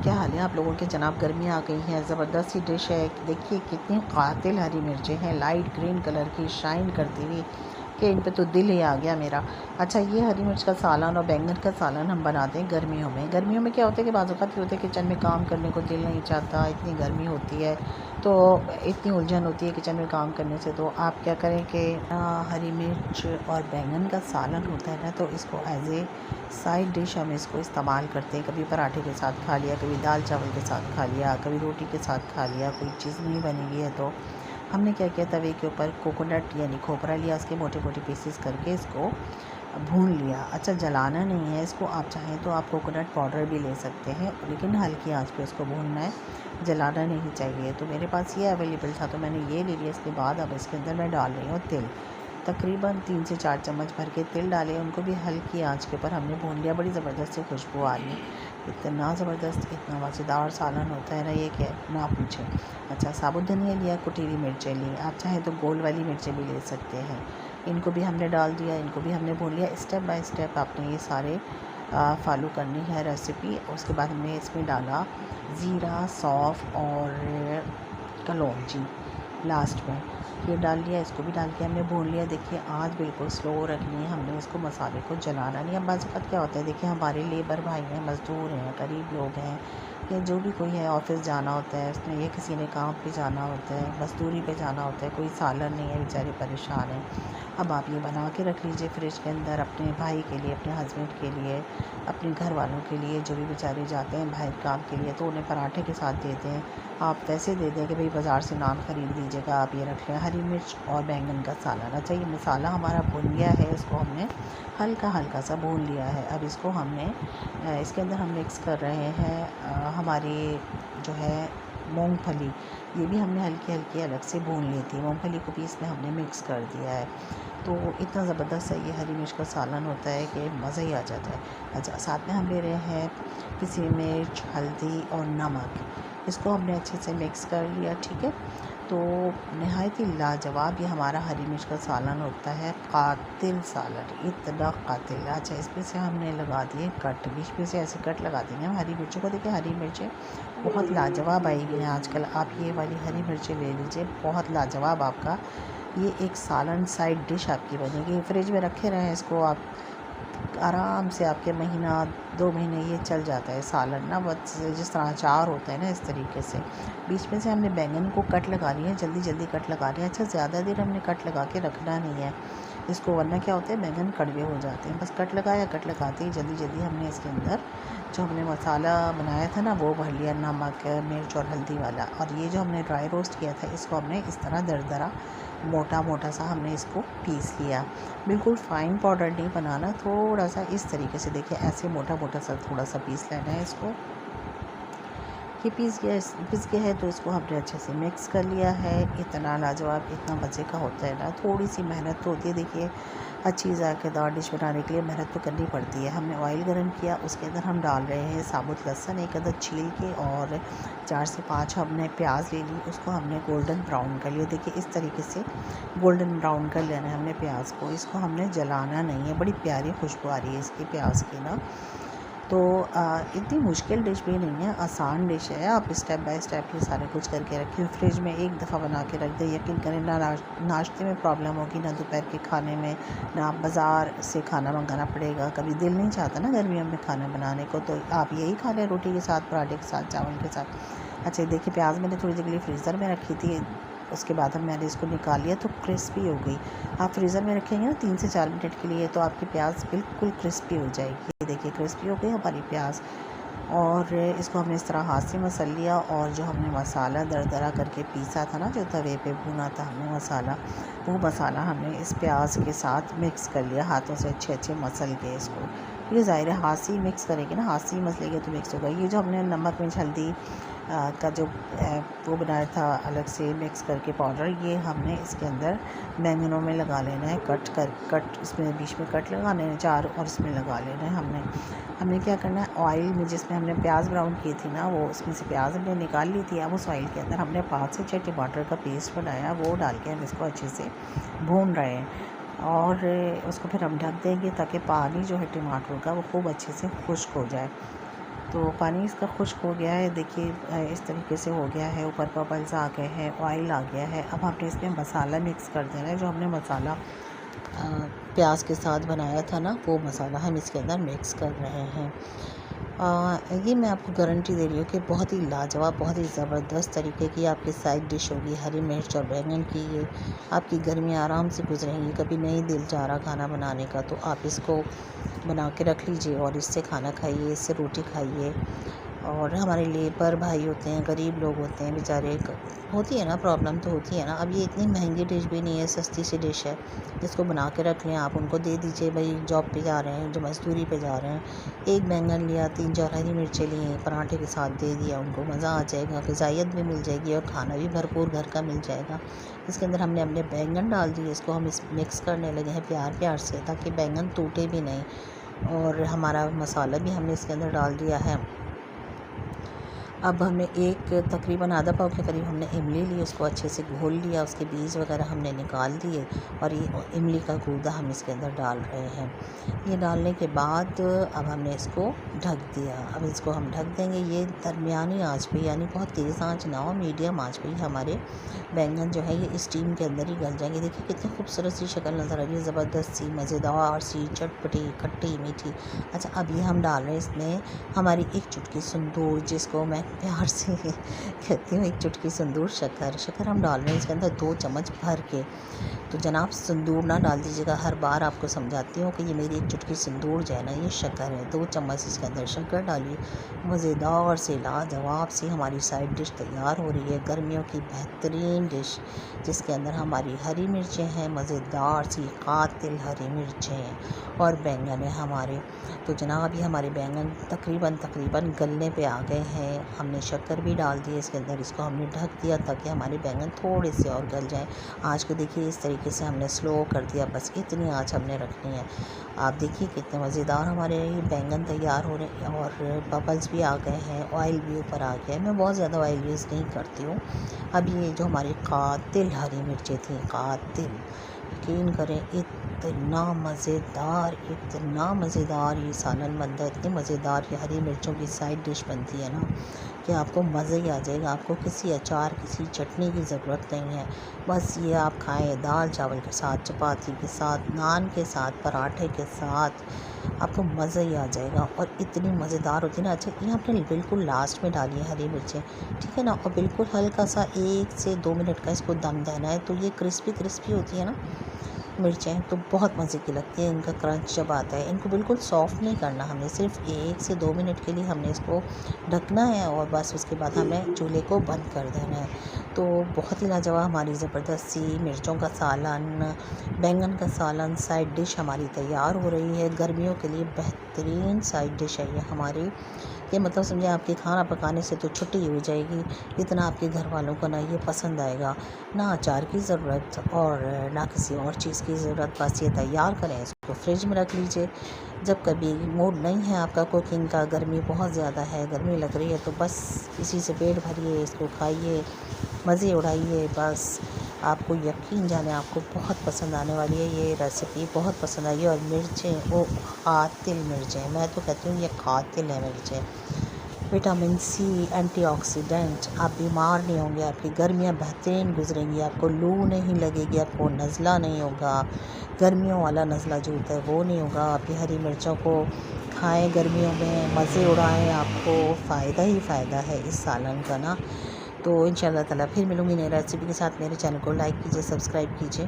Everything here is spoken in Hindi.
क्या हाल है आप लोगों के जनाब? गर्मी आ गई है, ज़बरदस्त सी डिश है। देखिए कितनी कातिल हरी मिर्चें हैं, लाइट ग्रीन कलर की शाइन करती हुई, कि इन पे तो दिल ही आ गया मेरा। अच्छा, ये हरी मिर्च का सालन और बैंगन का सालन हम बनाते हैं गर्मियों में। गर्मियों में क्या होता है कि बाज़ औक़ात होते हैं किचन में काम करने को दिल नहीं चाहता, इतनी गर्मी होती है, तो इतनी उलझन होती है किचन में काम करने से। तो आप क्या करें कि हरी मिर्च और बैंगन का सालन होता है ना, तो इसको एज़ ए साइड डिश हम इसको इस्तेमाल करते हैं। कभी पराठे के साथ खा लिया, कभी दाल चावल के साथ खा लिया, कभी रोटी के साथ खा लिया। कोई चीज़ नहीं बनेगी है तो हमने क्या किया, तवे के ऊपर कोकोनट यानी खोपरा लिया, उसके मोटे मोटे पीसेस करके इसको भून लिया। अच्छा, जलाना नहीं है इसको, आप चाहें तो आप कोकोनट पाउडर भी ले सकते हैं, लेकिन हल्की आंच पे इसको भूनना है, जलाना नहीं चाहिए। तो मेरे पास ये अवेलेबल था तो मैंने ये ले लिया। इसके बाद अब इसके अंदर मैं डाल रही हूँ तिल। तकरीबन 3 से 4 चम्मच भर के तिल डाले, उनको भी हल्की आंच के ऊपर हमने भून लिया। बड़ी ज़बरदस्त सी खुशबू आ रही है, इतना ज़बरदस्त, इतना मज़ेदार सालन होता है ना ये, क्या ना पूछें। अच्छा, साबुत धनिया लिया, कुटी हुई मिर्चें ली, आप चाहें तो गोल वाली मिर्चें भी ले सकते हैं। इनको भी हमने डाल दिया, इनको भी हमने भून लिया। स्टेप बाय स्टेप आपने ये सारे फॉलो करनी है रेसिपी। उसके बाद हमने इसमें डाला ज़ीरा, सौंफ और कलौंजी लास्ट में, ये डाल लिया। इसको भी डाल के हमने भून लिया। देखिए आँच बिल्कुल स्लो रखनी है, हमने इसको मसाले को जलाना नहीं। अब बाज़ वक़्त क्या होता है, देखिए हमारे लेबर भाई हैं, मज़दूर हैं, गरीब लोग हैं, या जो भी कोई है, ऑफ़िस जाना होता है, उसमें ये किसी ने काम पे जाना होता है, मज़दूरी पे जाना होता है, कोई सालन नहीं है, बेचारे परेशान हैं। अब आप ये बना के रख लीजिए फ्रिज के अंदर, अपने भाई के लिए, अपने हस्बैंड के लिए, अपने घर वालों के लिए, जो भी बेचारे जाते हैं बाहर काम के लिए, तो उन्हें पराठे के साथ देते हैं। आप वैसे दे दें कि भाई बाज़ार से नान ख़रीद लीजिएगा, आप ये रख लें हरी मिर्च और बैंगन का सालन। अच्छा, ये मसाला हमारा भुन गया है, इसको हमने हल्का हल्का सा भून लिया है। अब इसको हमने इसके अंदर हम मिक्स कर रहे हैं हमारी जो है मूंगफली, ये भी हमने हल्की हल्की अलग से भून ली थी। मूंगफली को भी इसमें हमने मिक्स कर दिया है। तो इतना ज़बरदस्त है ये हरी मिर्च का सालन होता है कि मज़ा ही आ जाता है। अच्छा, साथ में हम ले रहे हैं पिसी मिर्च, हल्दी और नमक, इसको हमने अच्छे से मिक्स कर लिया। ठीक है, तो नहायत ही लाजवाब ये हमारा हरी मिर्च का सालन होता है, कातिल सालन, इतना कातिल। अच्छा, इसमें से हमने लगा दिए कट, बीच में से ऐसे कट लगा देंगे हम हरी मिर्चों को। देखिए हरी मिर्चें बहुत लाजवाब आई हुई हैं आजकल, आप ये वाली हरी मिर्चें ले लीजिए, बहुत लाजवाब आपका ये एक सालन साइड डिश आपकी बनेगी। फ्रिज में रखे रहें इसको आप, आराम से आपके महीना 2 महीने ये चल जाता है सालन ना, बस जिस तरह अचार होता है ना, इस तरीके से। बीच में से हमने बैंगन को कट लगा लिया है, जल्दी जल्दी कट लगा लिया। अच्छा, ज़्यादा देर हमने कट लगा के रखना नहीं है इसको, वरना क्या होता है बैंगन कड़वे हो जाते हैं। बस कट लगाया, कट लगाते ही जल्दी जल्दी हमने इसके अंदर जो हमने मसाला बनाया था ना वो भर लिया, नमक, मिर्च और हल्दी वाला। और ये जो हमने ड्राई रोस्ट किया था, इसको हमने इस तरह दरदरा मोटा मोटा सा हमने इसको पीस लिया। बिल्कुल फ़ाइन पाउडर नहीं बनाना, थोड़ा सा इस तरीके से, देखिए ऐसे मोटा मोटा सा थोड़ा सा पीस लेना है इसको। ये पीस गया है तो इसको हमने अच्छे से मिक्स कर लिया है। इतना लाजवाब, इतना मज़े का होता है ना। थोड़ी सी मेहनत तो होती है, देखिए अच्छी ज़ायकेदार डिश बनाने के लिए मेहनत तो करनी पड़ती है। हमने ऑयल गरम किया, उसके अंदर हम डाल रहे हैं साबुत लहसुन एक अदद छील के, और 4 से 5 हमने प्याज ले ली, उसको हमने गोल्डन ब्राउन कर लिया। देखिए इस तरीके से गोल्डन ब्राउन कर लेना है हमने प्याज को, इसको हमने जलाना नहीं है। बड़ी प्यारी खुशबू आ रही है इसकी प्याज की ना। तो इतनी मुश्किल डिश भी नहीं है, आसान डिश है। आप स्टेप बाय स्टेप ये सारे कुछ करके रखिए, फ्रिज में एक दफ़ा बना के रख दें। यकीन करें ना नाश्ते में प्रॉब्लम होगी, ना दोपहर के खाने में, ना बाज़ार से खाना मंगाना पड़ेगा। कभी दिल नहीं चाहता ना गर्मियों में खाना बनाने को, तो आप यही खा लें रोटी के साथ, पराठे के साथ, चावल के साथ। अच्छा, देखिए प्याज मैंने थोड़ी देर के लिए फ्रीज़र में रखी थी, उसके बाद हम मैंने इसको निकाल लिया तो क्रिस्पी हो गई। आप फ्रीज़र में रखेंगे ना 3 से 4 मिनट के लिए, तो आपकी प्याज बिल्कुल क्रिस्पी हो जाएगी। ये देखिए क्रिस्पी हो गई हमारी प्याज। और इसको हमने इस तरह हाथ से मसल लिया, और जो हमने मसाला दरदरा करके पीसा था ना, जो तवे पे भुना था हमने मसाला, वो मसाला हमने इस प्याज के साथ मिक्स कर लिया, हाथों से अच्छे अच्छे मसल के इसको। ये ज़ाहिर है हाथ से ही मिक्स करेंगे ना, हाथ से ही मसलेंगे तो मिक्स होगा। ये जो हमने नमक मिर्च हल्दी का जो वो बनाया था अलग से मिक्स करके पाउडर, ये हमने इसके अंदर बैंगनों में लगा लेना है, कट इसमें बीच में कट लगाने हैं 4, और इसमें लगा लेना है हमने क्या करना है, ऑयल में जिसमें हमने प्याज ब्राउन की थी ना, वो उसमें से प्याज हमने निकाल ली थी। अब उस ऑयल के अंदर हमने 5 से 6 टमाटर का पेस्ट बनाया, वो डाल के हम इसको अच्छे से भून रहे हैं, और उसको फिर हम ढक देंगे ताकि पानी जो है टमाटर का वो खूब अच्छे से खुश्क हो जाए। तो पानी इसका खुश्क हो गया है, देखिए इस तरीके से हो गया है, ऊपर बबल्स आ गए हैं, ऑयल आ गया है। अब हमने इसमें मसाला मिक्स कर देना है, जो हमने मसाला प्याज के साथ बनाया था ना, वो मसाला हम इसके अंदर मिक्स कर रहे हैं। ये मैं आपको गारंटी दे रही हूँ कि बहुत ही लाजवाब, बहुत ही ज़बरदस्त तरीके की आपकी साइड डिश होगी हरी मिर्च और बैंगन की। ये आपकी गर्मियाँ आराम से गुजरेंगी। कभी नहीं दिल चाह रहा खाना बनाने का तो आप इसको बना के रख लीजिए और इससे खाना खाइए, इससे रोटी खाइए। और हमारे लेबर भाई होते हैं, गरीब लोग होते हैं बेचारे, होती है ना प्रॉब्लम, तो होती है ना। अब ये इतनी महंगी डिश भी नहीं है, सस्ती सी डिश है, जिसको बना के रख लें, आप उनको दे दीजिए। भाई जॉब पे जा रहे हैं, जो मज़दूरी पे जा रहे हैं, एक बैंगन लिया, 3-4 हरी मिर्चें लिए, पराठे के साथ दे दिया, उनको मज़ा आ जाएगा, ग़िज़ाइयत भी मिल जाएगी और खाना भी भरपूर घर का मिल जाएगा। इसके अंदर हमने अपने बैंगन डाल दिए, इसको हम इस मिक्स करने लगे हैं प्यार प्यार से, ताकि बैंगन टूटे भी नहीं। और हमारा मसाला भी हमने इसके अंदर डाल दिया है। अब हमने तकरीबन आधा पाव के करीब हमने इमली ली, उसको अच्छे से घोल लिया, उसके बीज वगैरह हमने निकाल दिए और ये इमली का गूदा हम इसके अंदर डाल रहे हैं। ये डालने के बाद अब हमने इसको ढक दिया। अब इसको हम ढक देंगे, ये दरमियानी आंच पे, यानी बहुत तेज़ आंच ना हो, मीडियम आंच पे हमारे बैंगन जो है ये स्टीम के अंदर ही गल जाएंगे। देखिए कितनी खूबसूरत सी शक्ल नज़र आ रही है, ज़बरदस्त सी, मज़ेदार सी, चटपटी, खट्टी मीठी। अच्छा, अब ये हम डाल रहे हैं इसमें हमारी एक चुटकी संदूर, जिसको मैं प्यार से कहती हूँ एक चुटकी संदूर शक्कर हम डाल रहे हैं इसके अंदर 2 चम्मच भर के। तो जनाब संदूर ना डाल दीजिएगा, हर बार आपको समझाती हूँ कि ये मेरी एक चुटकी संदूर जो है ना, ये शक्कर है। 2 चम्मच इसके अंदर शक्कर डालिए। मज़ेदार से लाजवाब सी हमारी साइड डिश तैयार हो रही है, गर्मियों की बेहतरीन डिश, जिसके अंदर हमारी हरी मिर्चें हैं, मज़ेदार सी कातिल हरी मिर्चें हैं और बैंगन है हमारे। तो जनाब ये हमारे बैंगन तकरीबन गलने पे आ गए हैं। हमने शक्कर भी डाल दी इसके अंदर, इसको हमने ढक दिया ताकि हमारे बैंगन थोड़े से और गल जाएं। आँच को देखिए इस तरीके से हमने स्लो कर दिया, बस इतनी आँच हमने रखनी है। आप देखिए कितने मज़ेदार हमारे ये बैंगन तैयार हो रहे हैं और बबल्स भी आ गए हैं, ऑयल भी ऊपर आ गया है। मैं बहुत ज़्यादा ऑयल यूज़ नहीं करती हूँ। अब ये जो हमारी कातिल हरी मिर्चें थी, कातिल, यकीन करें इतना मज़ेदार ये सालन बनता है, इतनी मज़ेदार ये हरी मिर्चों की साइड डिश बनती है ना कि आपको मज़ा ही आ जाएगा। आपको किसी अचार, किसी चटनी की ज़रूरत नहीं है, बस ये आप खाएँ दाल चावल के साथ, चपाती के साथ, नान के साथ, पराठे के साथ, आपको मज़ा ही आ जाएगा और इतनी मज़ेदार होती है ना। अच्छा, ये आपने बिल्कुल लास्ट में डाली है हरी मिर्चें, ठीक है ना, और बिल्कुल हल्का सा 1 से 2 मिनट का इसको दम देना है। तो ये क्रिस्पी होती है ना मिर्चें, तो बहुत मज़े की लगती है। इनका क्रंच जब आता है, इनको बिल्कुल सॉफ्ट नहीं करना हमने, सिर्फ 1 से 2 मिनट के लिए हमने इसको ढकना है और बस उसके बाद हमें चूल्हे को बंद कर देना है। तो बहुत ही लाजवाब हमारी ज़बरदस्त सी मिर्चों का सालन, बैंगन का सालन साइड डिश हमारी तैयार हो रही है। गर्मियों के लिए बेहतरीन साइड डिश है ये हमारी। ये मतलब समझे आपके खाना पकाने से तो छुट्टी हो जाएगी, इतना आपके घर वालों को ना ये पसंद आएगा। ना अचार की ज़रूरत और ना किसी और चीज़ की ज़रूरत, बस ये तैयार करें, इसको फ्रिज में रख लीजिए। जब कभी मूड नहीं है आपका कुकिंग का, गर्मी बहुत ज़्यादा है, गर्मी लग रही है, तो बस इसी से पेट भरिए, इसको खाइए, मज़े उड़ाइए। बस आपको यकीन जाने आपको बहुत पसंद आने वाली है ये रेसिपी, बहुत पसंद आई है। और मिर्चें, वो कातिल मिर्चें, मैं तो कहती हूँ ये कातिल है मिर्चें। विटामिन सी, एंटीऑक्सीडेंट, आप बीमार नहीं होंगे, आपकी गर्मियाँ बेहतरीन गुजरेंगी, आपको लू नहीं लगेगी, आपको नज़ला नहीं होगा, गर्मियों वाला नज़ला जो होता है वो नहीं होगा। आप ये हरी मिर्चों को खाएं गर्मियों में, मज़े उड़ाएं, आपको फ़ायदा ही फ़ायदा है इस सालन का ना। तो इंशाल्लाह ताला फिर मिलूँगी नई रेसिपी के साथ। मेरे चैनल को लाइक कीजिए, सब्सक्राइब कीजिए।